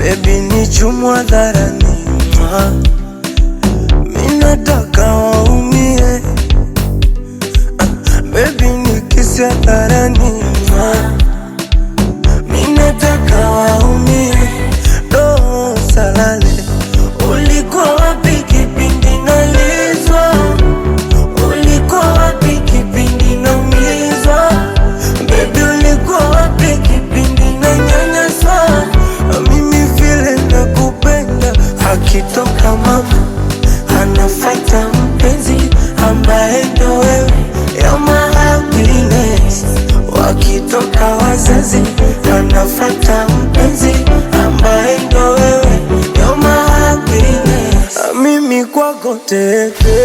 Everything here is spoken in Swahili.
Baby ni chumwa dharani, minataka waumie. Baby ni kisi dharani, minataka waumie. Do salale, ulikuwa wapi kipindi nalizwa? Ulikuwa wapi kipindi naumizwa? Baby ulikuwa wapi kipindi nanyanyaswa? Mimi vile nakupenda, akitoka mama anafuata mpenzi ambaye ndo wewe. You're my happiness. Wakitoka wazazi anafuata mpenzi ambaye ndo wewe. You're my happiness. Mimi kwako teke.